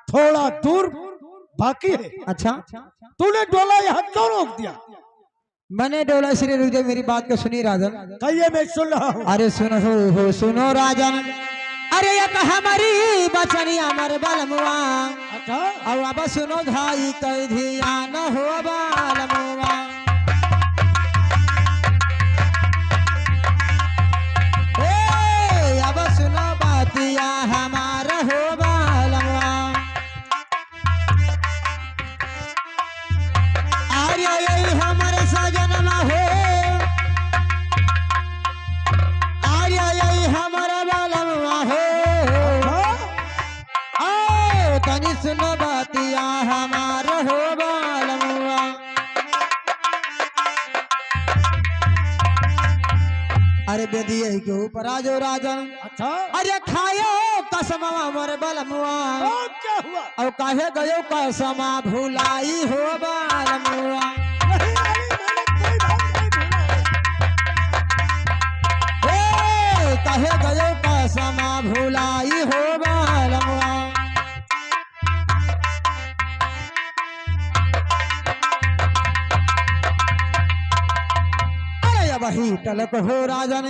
थोड़ा दूर बाकी है। अच्छा, तूने डोला यहाँ क्यों रोक दिया? मैंने डोला इसलिए रुक दिया, मेरी बात को सुनी राजन। कहिए, मैं सुन रहा हूँ। अरे सुनो हो सुनो राजन, अरे एक हमारी बचनी अमर बलमुआ। अच्छा, अब सुनो भाई कई ध्यान हो बालमुआ। अब सुनो बातिया हमारा हो बालमुआ। अरे यही हमारे सजन हो, अरे यही हमारा बालमुआ हो। तनी सुनो बातिया हमारा हो बालमुआ। अरे बेदी यही के ऊपर आजो राजन। अच्छा, अरे खायो कसमा मोर बलमुआ। क्या हुआ? और काहे गयो कसमा भुलाई हो बालमुआ। नहीं, मैंने कोई बात नहीं भूला। काहे गयो कसमा भुलाई हो बालमुआ। अरे वही तलक हो राजन,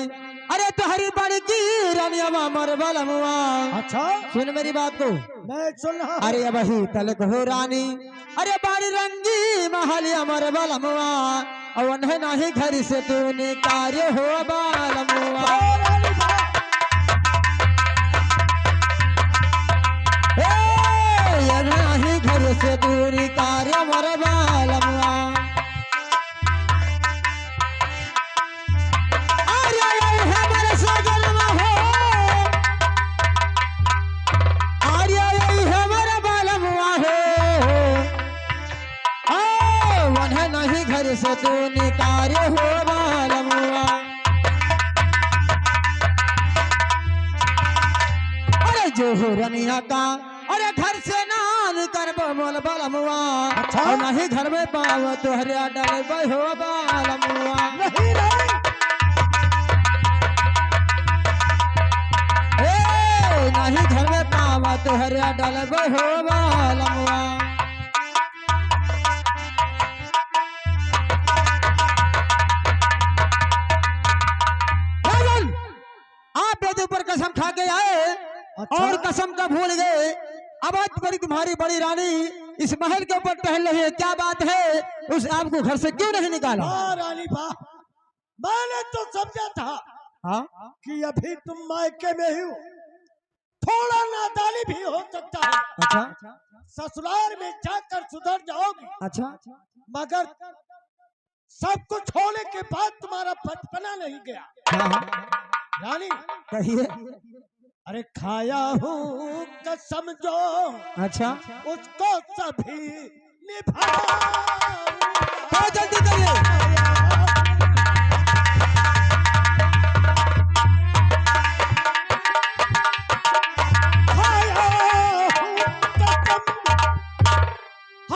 अरे तुहरी बड़की रानिया मर बलमुआ। अच्छा, सुन मेरी बात को, मैं सुन रहा हूँ। अरे वही तलक हो रानी, अरे बाड़ी रंगी महल अमर बलमुआ। और उन्हें नहीं घर से तूने कार्य हो बालमुआ। नहीं घर से दूरी कार्य मर बालमुआ। नहीं घर से तू निकारे हो बालमुआ। अरे जो हो रनिया का, अरे घर से ना निकर बोल बालमुआ। अच्छा, और नहीं घर में पाव तुहरिया डल हो बालमुआ। नहीं, नहीं घर में पाव तुहरिया डल हो बालमुआ। ऊपर कसम खा के आए। अच्छा? और कसम का भूल गए। अब आज तुम्हारी बड़ी रानी इस महल के ऊपर टहल रही है, क्या बात है? उस आपको घर से क्यों नहीं निकाला? रानी बा, मैंने तो समझा था हाँ? कि अभी तुम मायके में ही हो, थोड़ा नादानी भी हो सकता है। अच्छा, ससुराल में जाकर सुधर जाओगी। अच्छा, मगर सब कुछ होने के बाद तुम्हारा बचपना नहीं गया। हाँ? रानी कहिए। अरे खाया हूँ कसम जो, अच्छा, उसको सभी निभाऊंगा। तो जल्दी करिए। खाया हूँ कसम,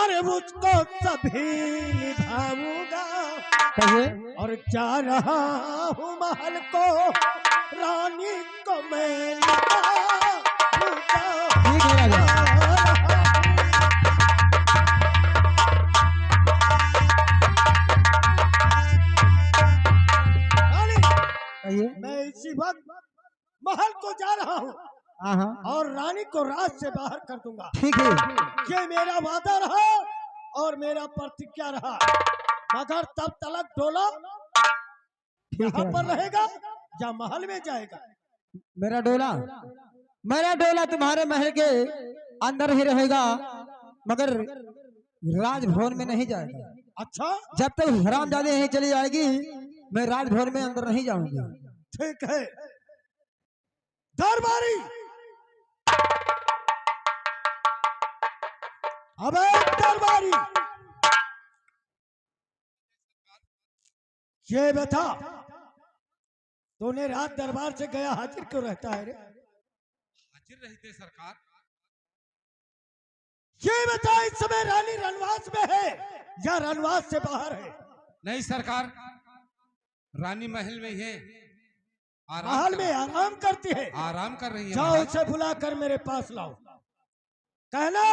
अरे मुझको सभी निभाऊंगा। कहिए। और जा रहा हूँ महल को, रानी को मैं ठीक है राजा। रानी, मैं इसी वक्त महल को जा रहा हूँ। हाँ, और रानी को रात से बाहर कर दूंगा। ठीक है। ये मेरा वादा रहा और मेरा प्रतिज्ञा रहा। मगर तब तलक डोला यहाँ पर रहेगा या महल में जाएगा? मेरा डोला तुम्हारे महल के अंदर ही रहेगा, मगर राजभवन में नहीं जाएगा। अच्छा, जब तक हरामजादी नहीं चली जाएगी, मैं राजभवन में अंदर नहीं जाऊंगा। ठीक है। दरबारी, अबे दरबारी, ये बता, तूने रात दरबार से गया हाजिर क्यों रहता है रे? हाजिर रहते सरकार। ये बता, इस समय रानी रनवास में है या रनवास से बाहर है? नहीं सरकार, रानी महल में है। महल में आराम करती है। आराम कर रही है। जाओ उसे बुलाकर मेरे पास लाओ। कहना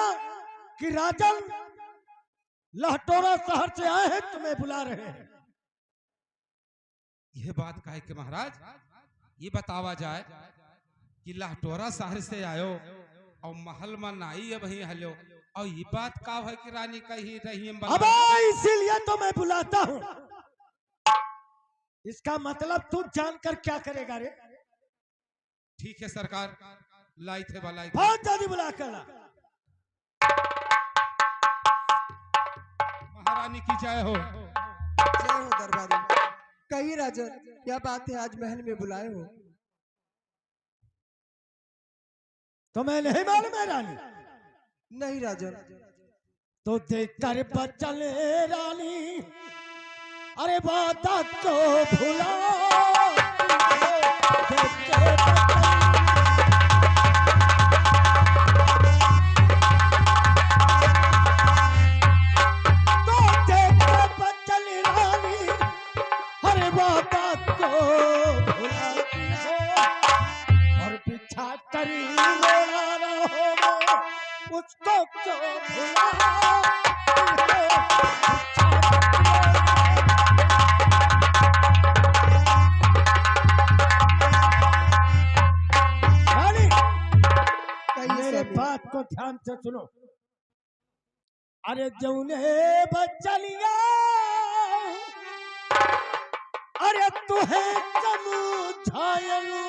कि राजन लहटोरा शहर से आए हैं, तुम्हें बुला रहे हैं। यह बात कहे कि महाराज ये बतावा जाए कि लाहटोरा शहर से आयो और महल में नाई अब ही हलो, और ये बात का है कि रानी कही रही अब इसीलिए तो मैं बुलाता हूँ। इसका मतलब तू जानकर क्या करेगा रे? ठीक है सरकार, लाई थे वाला बहुत जल्दी बुला कर ला। महारानी की जय हो। जय हो दरबारी। कहिए राजन, क्या बात है, आज महल में बुलाए हो? तुम्हें नहीं मालूम है रानी? नहीं राजन। तो देख कर बचल रानी, अरे बात को भुला उसको क्यों भुला। मेरे बात को ध्यान से सुनो। अरे जौने बचलिया, अरे तुहे समझायलू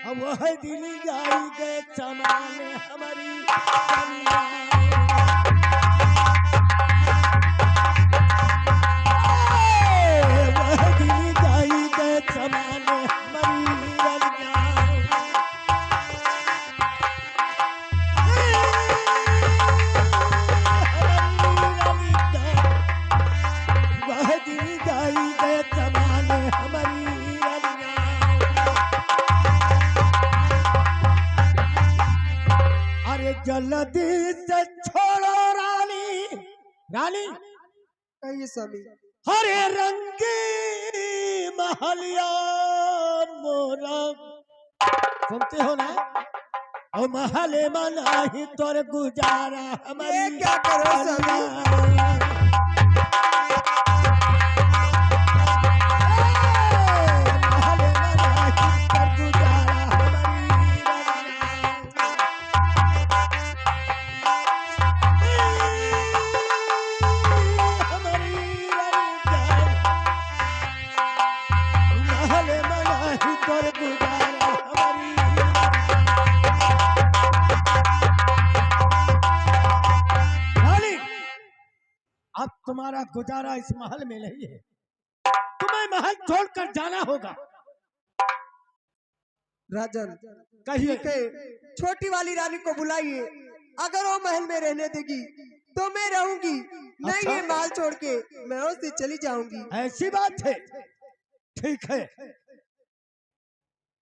अब वह दिल गाई गए चमाने हमारी वह दिल गाई गए चमाने हमारी वह दिल गाई गए चमाने हमारी। जल्दी से छोड़ो रानी। रानी कहिए स्वामी। हरे रंगी महलिया मोरा, सुनते हो ना? और महले मना ही तोर गुजारा हमारी। क्या करो स्वामी? अब तुम्हारा गुजारा इस महल में नहीं है, तुम्हें महल छोड़कर जाना होगा। राजन कहिए। छोटी वाली रानी को बुलाइए, अगर वो महल में रहने देगी तो मैं रहूंगी, नहीं अच्छा। ये महल छोड़ के मैं उससे चली जाऊंगी। ऐसी बात है, ठीक है।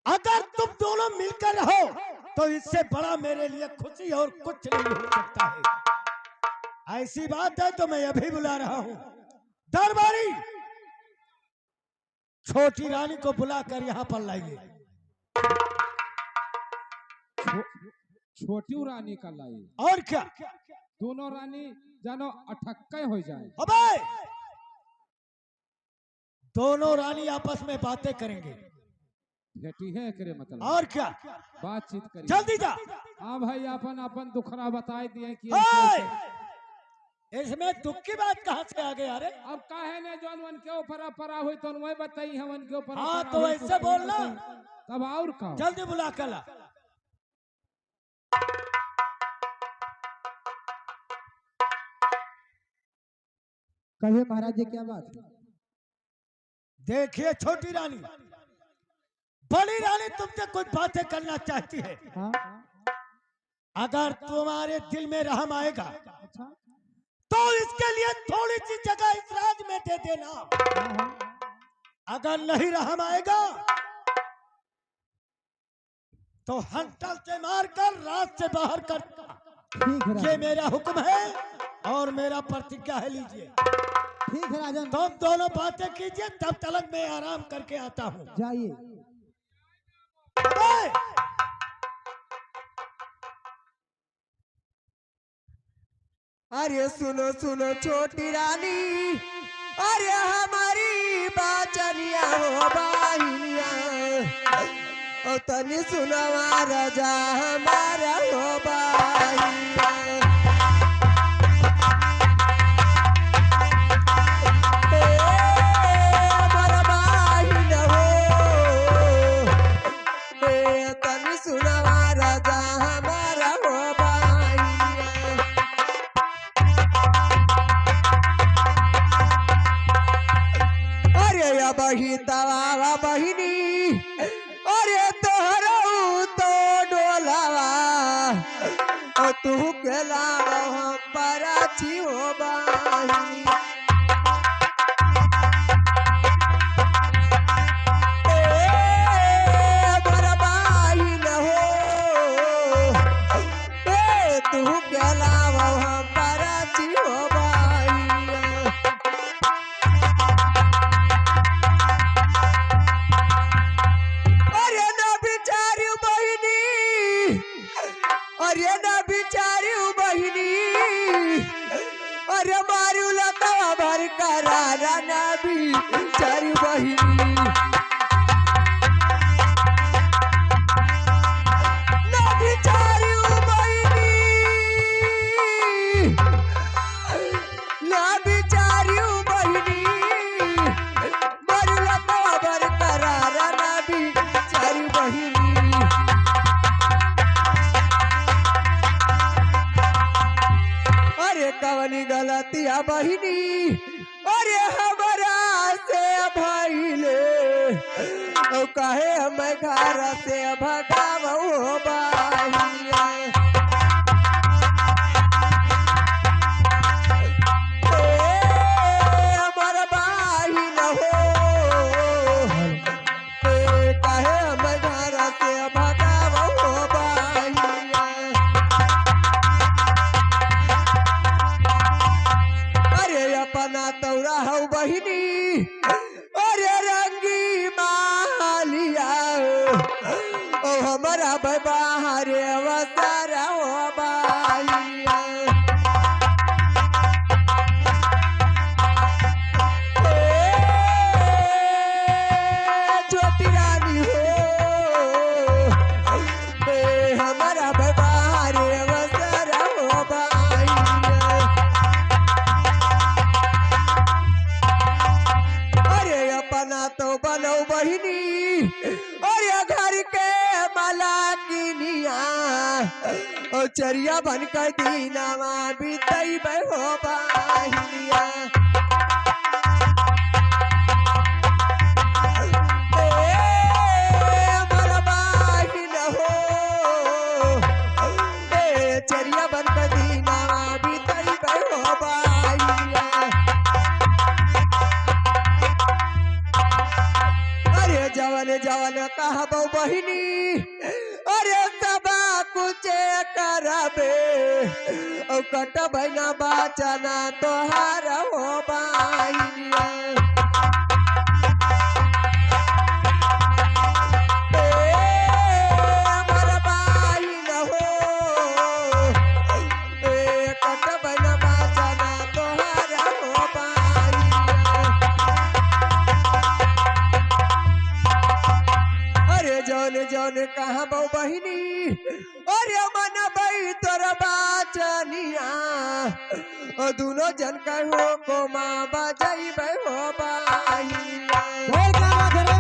अगर तुम दोनों मिलकर रहो तो इससे बड़ा मेरे लिए खुशी और कुछ नहीं हो सकता है। ऐसी बात है तो मैं अभी बुला रहा हूँ। दरबारी, छोटी रानी को बुलाकर यहाँ पर लाइए। छोटी रानी का लाई, और क्या? दोनों रानी जानो अटक्के हो जाए। अबे, दोनों रानी आपस में बातें करेंगे। बेटी है करे मतलब। और क्या? बातचीत करिए। जल्दी जा। हाँ भाई, अपन अपन दुखरा बताए दिए कि इसमें दुख की बात कहाँ से आ गई? अरे अब काहे ने जौन वन के ऊपर परा हुई तो वही बताई है वन के ऊपर। हाँ तो ऐसे बोलना। तब और का जल्दी बुला कर ला। कहिए महाराज जी, क्या बात है? देखिए छोटी रानी, बड़ी रानी तुमसे कुछ बातें करना चाहती है। हाँ? अगर तुम्हारे दिल में रहम आएगा अच्छा। तो इसके लिए थोड़ी सी जगह इस राज में दे देना। हाँ। अगर नहीं रहम आएगा तो हंटल से मारकर राज से बाहर कर। ठीक है, ये मेरा हुक्म है और मेरा प्रतिज्ञा है, लीजिए। ठीक है राजन, तुम दोनों बातें कीजिए, तब तक मैं आराम करके आता हूँ। जाइए। अरे सुनो सुनो छोटी रानी, अरे हमारी बाचनिया हो बाहिनिया, और तनी सुनवा राजा हमारा हो बाहिनिया। हमारा बाहिन हो, तनी सुनवा राजा हमारा हो बाहिनिया। अरे या बही तवा बहिनी, अरे तोहरऊ तो डोलावा, और तू के लावा हम पराची हो बाहिनी। हमारा बाहिन हो, तू के लावा हम पराची हो बाहिनी। अरे ना बिचारी बहिनी, अरे ना बिचारी बहिनी, अरे मारू लता भर करारा ना बिचारी बहिनी। ना बिचारी बहिनी, ना बिचारी बहिनी, मारू लता भर करारा ना बिचारी बहिनी। अरे कवनी गलतिया बहिनी, अरे हमारा से भइले, ओ कहे हम घर से भगावो बाहिनिया। हमारा बाहिन हो, कहे हम घर से भगावो बाहिनिया। अरे अपना तौरा हो बहिनी, अरे रंगी मालिया, ओ हमारा बाहरे अवसर हो बाहिनिया। छोटी रानी हो, हमारा बाहरे अवसर हो बाहिनिया। अरे अपना तो बनो बहिनी, अरे घर के मलाकिनिया, ओ चरिया बन कर दीनावा बीतई हो बाहिनिया। हमारा बाहिन हो, चरिया बन कर दीनावा बीतई हो बाहिनिया। अरे जवन जवन कहबो बहिनी, अरे सबा कुछ करबे, ओ कटबै ना बाचना तोहार हो बाहिनिया। हमारा बाहिन हो, कटबै ना बाचना तोहार हो बाहिनिया। अरे जौन जौन कहबो बहिनी, अरे मन बई तोर बाचनिया, ओ दुनो जन कहो को माँ बजाई हो बाहिनिया। बोल क्या बात है रे?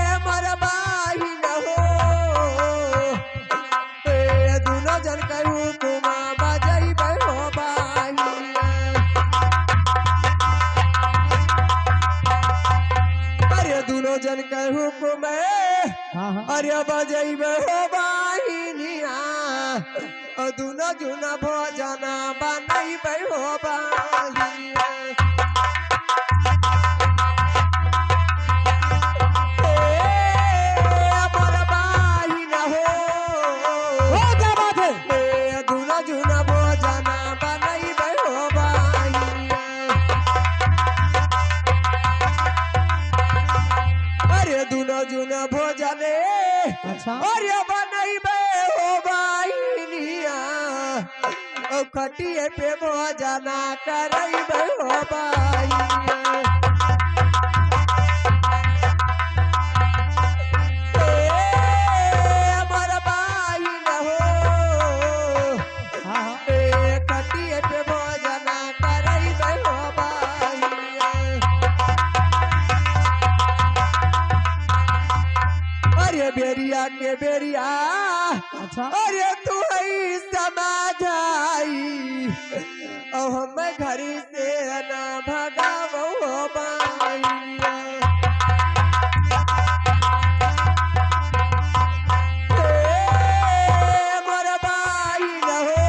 हमारा बाहिन हो, दुनो जन कहो को माँ बजाई हो बाहिनिया। अरे दुनो जन कहो को मैं, हाँ हाँ अरे बजाई हो बाहिनिया, और दुनो जुना भोजना बनाई हो बाहिनिया। हमारा बाहिन हो, बोल क्या बात है? दुनो जुना भोजना बनाई हो बाहिनिया। अरे दुनो जुना भोजने, अच्छा अरे बनाई हो औ खटिए पे भोजना करई हो बाई हमारा बाई न हो हाँ हाँ खटिए पे भोजना करई हो बाई अरे बेरिया के बेरिया अच्छा अरे तू ही समझाई और हम घर से न भगावो बाई मोर बाई न हो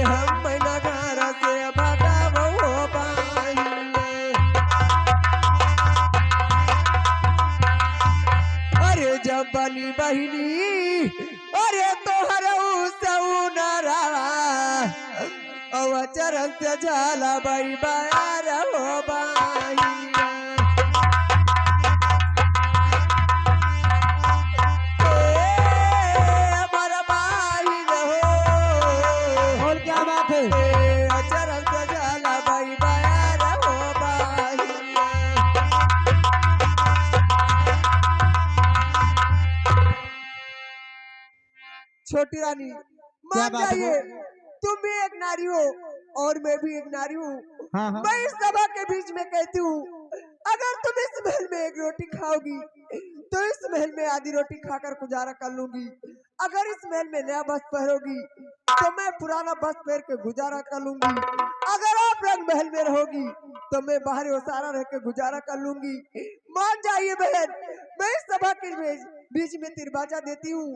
हम न घर से भगावो बाई अरे जब बनी बहिनी अरे तोहर सौनरा चरण से झाला बाई बार हो बाई हमारा बाई न हो और क्या बात है चरण से झाला बाई बार हो बाई छोटी रानी मान बात है? जाइए तुम भी एक नारी हो और मैं भी एक नारी हूँ हाँ हाँ मैं इस सभा के बीच में कहती हूँ अगर तुम इस महल में एक रोटी खाओगी तो इस महल में आधी रोटी खाकर गुजारा कर लूंगी अगर इस महल में नया बस पहनोगी तो मैं पुराना बस पहन के गुजारा कर लूंगी अगर आप रंग महल में रहोगी तो मैं बाहरी ओसारा रह के गुजारा कर लूंगी मान जाइए बहन मैं इस सभा के बीच में तिरबाजा देती हूँ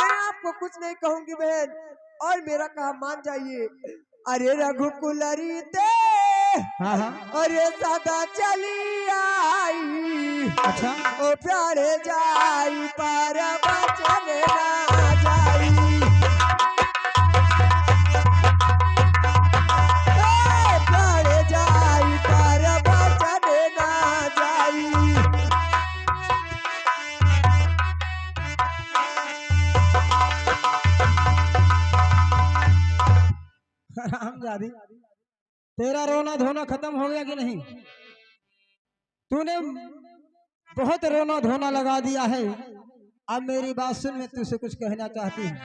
मैं आपको कुछ नहीं कहूंगी बहन और मेरा कहा मान जाइए अरे रघुकुलरी ते हाँ हाँ अरे सदा चली आई अच्छा ओ प्यारे जाई पर बचन ना जाई ओ प्यारे जाई पर बचन ना जाई हरामजादी तेरा रोना धोना खत्म हो गया कि नहीं तूने बहुत रोना धोना लगा दिया है अब मेरी बात सुन मैं तुझसे कुछ कहना चाहती हूँ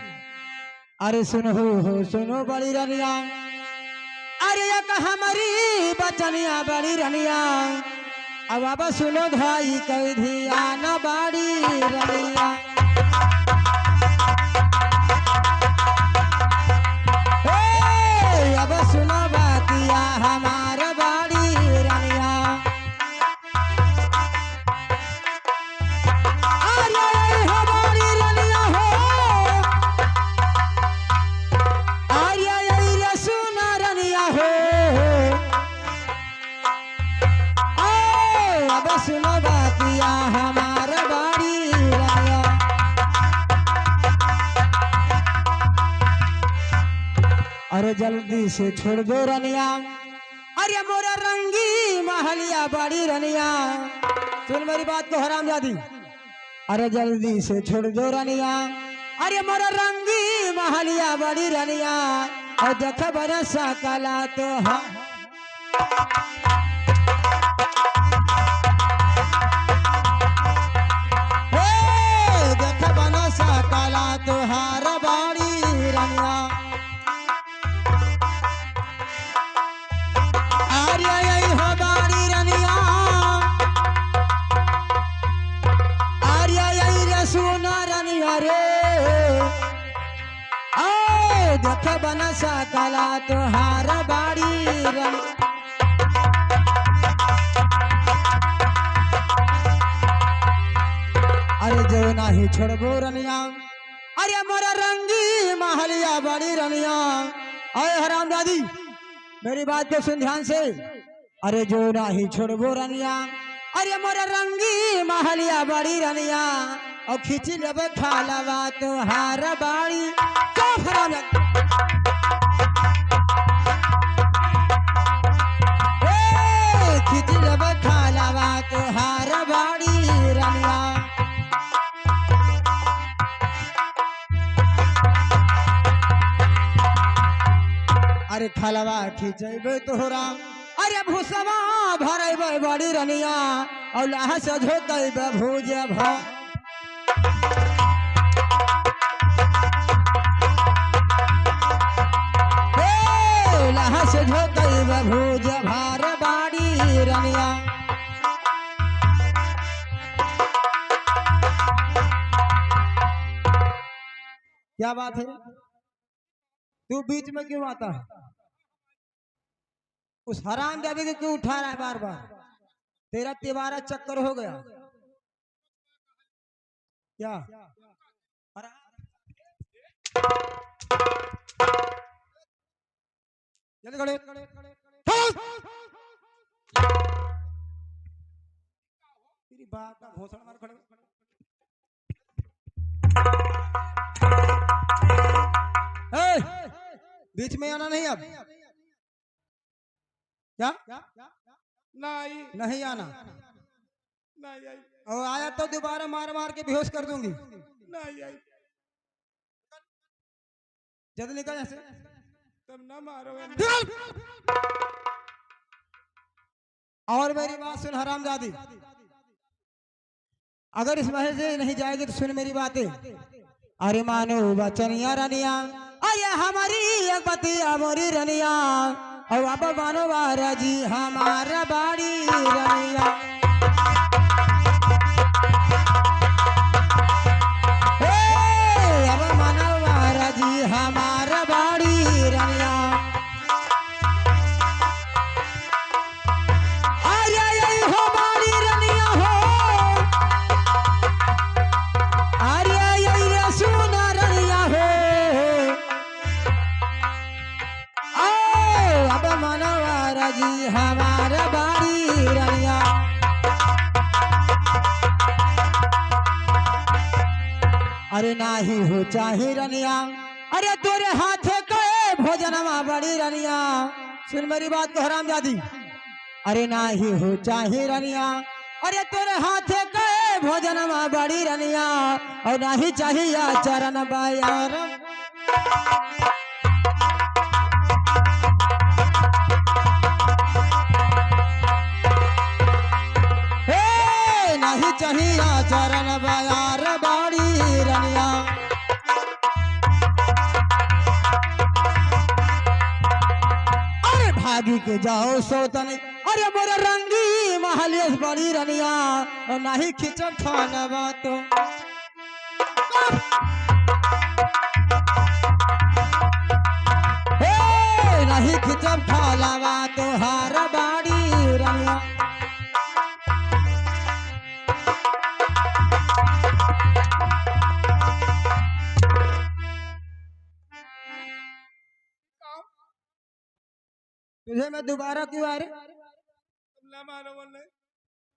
अरे सुनो हो सुनो बड़ी रनिया अरे एक हमारी बचनिया बड़ी रनिया अब बाबा सुनो भाई कई धियाना बड़ी रनिया अब सुनो बातिया हमारा बाड़ी रनिया अरे हमारी रनिया हो अरे सुना रनिया हो अब सुनो बातिया हमारा बाड़ी रनिया अरे जल्दी से छोड़ दो रनिया अरे मोरा रंगी महलिया बड़ी रनिया सुन मेरी बात को हरामजादी अरे जल्दी से छोड़ दो रनिया अरे मोरा रंगी महलिया बड़ी रनिया और देख बरसा कला तो देख बरसा कला तुहार बड़ी रनिया देख बनसा कला तुहार बाड़ी रंग अरे जो नहीं छोड़बो रनिया अरे मोरा रंगी महलिया बड़ी रनिया अरे हराम दादी मेरी बात को सुन ध्यान से अरे जो नहीं छोड़बो रनिया अरे मोरा रंगी महलिया बड़ी रनिया और खींची लेबे खालवा तुहार बाड़ी क्या हराम खींची लेबे खालवा तुहार बाड़ी रनिया। खलवा खिंचेबे तोहरा अरे भूसवा भरेबे बड़ी रनिया और लाह से झोकेबे भूज भा लाह से झोकेबे भूज भार बड़ी रनिया। क्या बात है तू बीच में क्यों आता है? उस हराम जादे को क्यों उठा रहा है बार बार? तेरा तिवारा चक्कर हो गया क्या? जल्दी खड़े तेरी बात का घोंसड़ा मार खड़े बीच में आना नहीं अब क्या नहीं नहीं आना नहीं आई और आया तो दोबारा मार मार के बेहोश कर दूंगी। नहीं आई जल्दी निकल ऐसे तुम ना मारो और मेरी बात सुन हरामजादी अगर इस महल से नहीं जाएगी तो सुन मेरी बातें। अरे मानो बचनिया रनिया अरे हमारी एक बतिया मोरी रनिया और अब मानो बारा जी हमारा बाड़ी रनिया। अब मानो बारा जी हमारा बाड़ी रनिया। अरे हो बाड़ी रनिया हो अरे सुना रनिया हो अब मनोवारा जी हमारा बाड़ी रनिया। अरे नाही हो चाहे रनिया अरे तोरे हाथे कहे भोजनमा बड़ी रनिया। सुन मेरी बात को हरामजादी अरे नाही हो चाहे रनिया अरे तोरे हाथे कहे भोजनमा बड़ी रनिया और नाही चाहिए चरण बायार। नहीं चाहिए चरण बायार बड़ी रनिया। अरे भागी के जाओ सोतन अरे मोरे रंगी महलियस बड़ी रनिया और नहीं खिचक खाना बात नहीं खिचक खाला बात हार बाड़ी रनिया। तुझे मैं दोबारा क्यों आ रहे? ना मारो बोले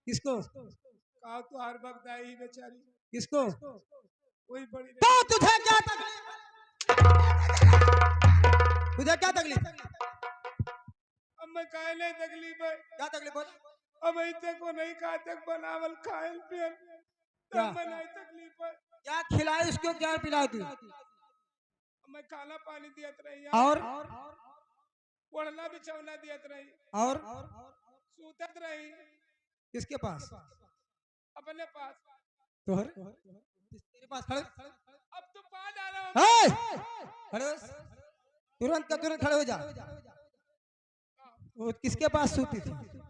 किसको? कहा तो हर वक्त आई बेचारी किसको? वही बड़ी तो तुझे क्या तकलीफ? तुझे क्या तकलीफ? अब मैं काहे नहीं तकलीफ है क्या तकलीफ बोल? अब ऐसे को नहीं कहा तक बनावल खायल पियल क्या? तब मैं नहीं तकलीफ है। क्या खिलाए उसको क्या पिलाए तू? अब मैं खाना पानी दियत रही और ओढ़ना बिछौना दियत रही और सूतत रही किसके पास? अपने पास तोहर तेरे पास खड़े अब तो पा डालो खड़े हो। तुरंत का तुरंत खड़े हो जा। वो किसके पास सूती थी? अपने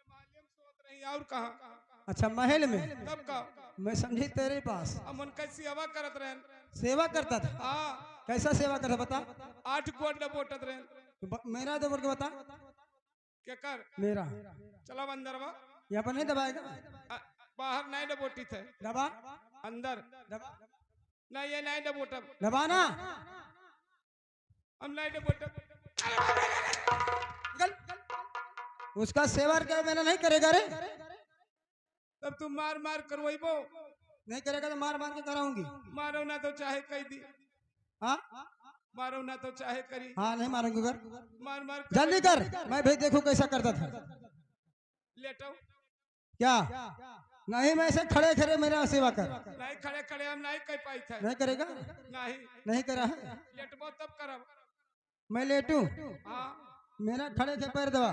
मालिक सोत रही और कहा? अच्छा महल में। तब का मैं समझी तेरे पास अब मन कैसी हवा करत रहे सेवा करता था। हाँ कैसा सेवा करता बता? 8 गोड बोटत रहे मेरा दबड़ के बता। क्या कर मेरा चलो अंदर बा यहाँ पर नहीं दबाएगा? बाहर नहीं डबोटी थे दबा अंदर दबा नहीं ये नहीं डबोटब दबाना हम नहीं डबोटब उसका सेवा क्या मैंने नहीं करेगा रे? तब तुम मार मार करवाइबो नहीं करेगा तो मार मार के कराऊंगी। मारो ना तो चाहे कह दी हाँ मारो ना तो चाहे करी हाँ नहीं मारूंगी कर मार मार जल्दी कर। मैं भी देखूं कैसा करता था। लेटो क्या नहीं मैं ऐसे खड़े खड़े मेरा सेवा कर। नहीं खड़े खड़े हम नहीं कह पाई थे नहीं करेगा? नहीं नहीं करा है? लेटबो तब करब मैं लेटू हाँ मेरा खड़े थे पैर दबा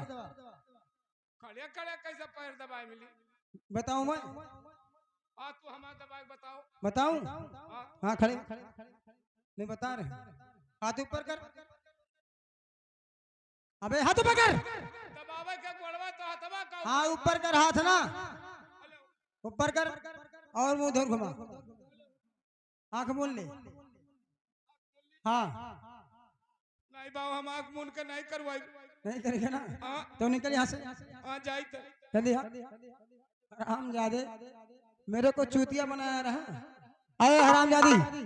खड़े खड़े कैसे पैर दबाए मिली? बताऊं मैं हाँ तू हमारा दबाए बताओ। बताऊं हाँ हाँ खड़े नहीं बता रहे हाथ ऊपर कर अबे हाथ ऊपर कर दबावे के गोड़वा तो हथवा का हाँ ऊपर कर हाथ ना ऊपर कर और मुंह धोर घुमा आंख मूंद ले हाँ नहीं बाबू हम आँख मूंद के नहीं करवाई। नहीं करेगा ना हाँ तो निकल यहाँ से हाँ जाई तो जल्दी हरामजादे मेरे को चूतिया बनाया रहा अरे हरामजादी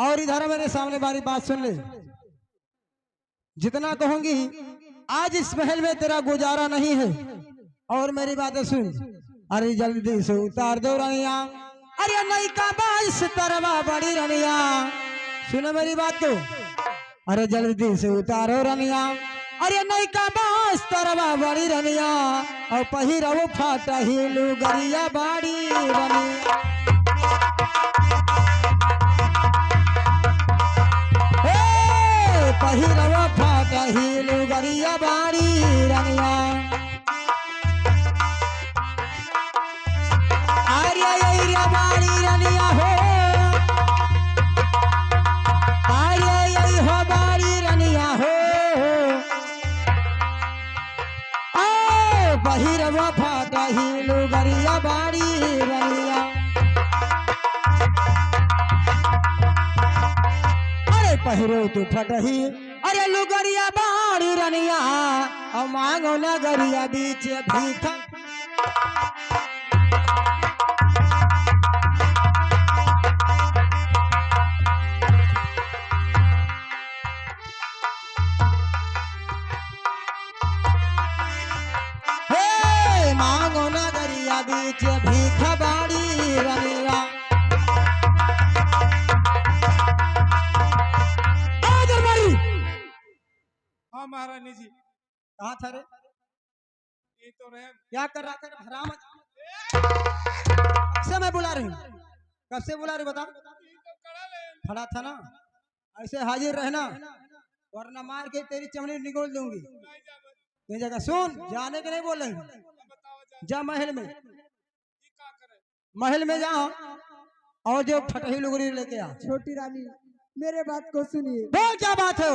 और इधर मेरे सामने बारी बात सुन ले जितना कहूंगी आज इस महल में तेरा गुजारा नहीं है और मेरी बातें सुन अरे जल्दी से उतार दो रनिया अरे नहीं का बाईस तरवा बड़ी रनिया सुनो मेरी बात को अरे जल्दी से उतारो रनिया अरे नहीं का बाईस तरवा बड़ी रनिया और पहिरव फाटा ही लुगरिया बाड़ी रनिया पहिरव फाटा ही लुगरिया बाड़ी रनिया अरे बाड़ी रनिया हो अरे हो बाड़ी रनिया हो पहिरव फाटा ही लुगरिया बाड़ी रनिया अरे पहिरो तू फटही अरे लुगरिया बाड़ी रनिया और मांगो नगरिया बीच भीखा मांगो नगरिया बीच भीख बाड़ी रनिया हाँ महारानी जी कहाँ था रे ये तो रहे क्या कर रहा था हराम से मैं बुला रही हूँ कब से बुला रही बता ये तो कड़ा ले खड़ा था ना ऐसे हाजिर रहना वरना मार के तेरी चमड़ी निकोल दूंगी नहीं जावे ये जगह सुन जाने के नहीं बोल रही हूँ बताओ जा जा महल में ये का करे? महल में जा और जो फटही लुगड़ी लेके आ छोटी रानी मेरे बात को सुनिए बोल क्या बात है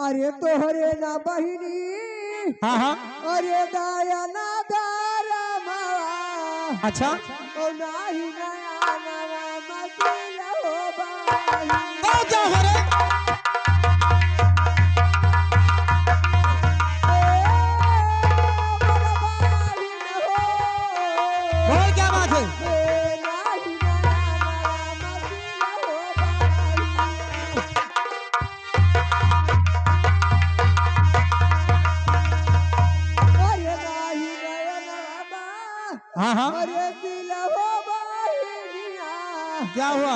अरे तोहरे ना बहिनी हाँ हाँ अरे दाया ना दारा मावा अच्छा ओ नाही नया नवा मसील हो बाही बोल क्या है रे बोल क्या बात है हाँ हाँ क्या हुआ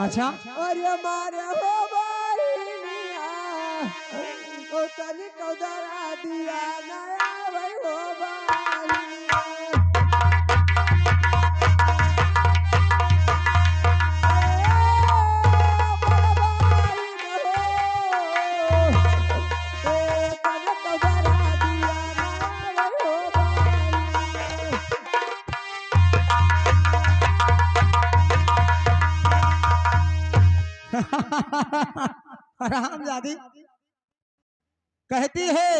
अच्छा अरे मारे हो बहिनिया ओ तनिक उधरा दिया नया भाई हो बहिनिया हरामजादी कहती है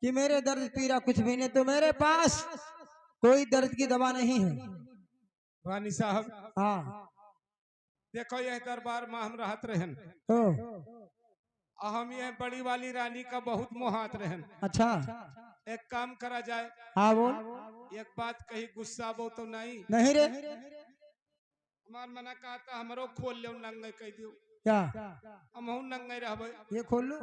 कि मेरे दर्द पीरा कुछ भी नहीं तो मेरे पास कोई दर्द की दवा नहीं है रानी साहब हाँ देखो यह दरबार में हम रहत रहन तो हम ये बड़ी वाली रानी का बहुत मोहात रहन। अच्छा एक काम करा जाए हाँ बोल एक बात कही गुस्सा बो तो नहीं नहीं रे हमार मना कहता हमरो खोल ले नंगे कह दियो क्या हम नंगे रहबे ये खोल लो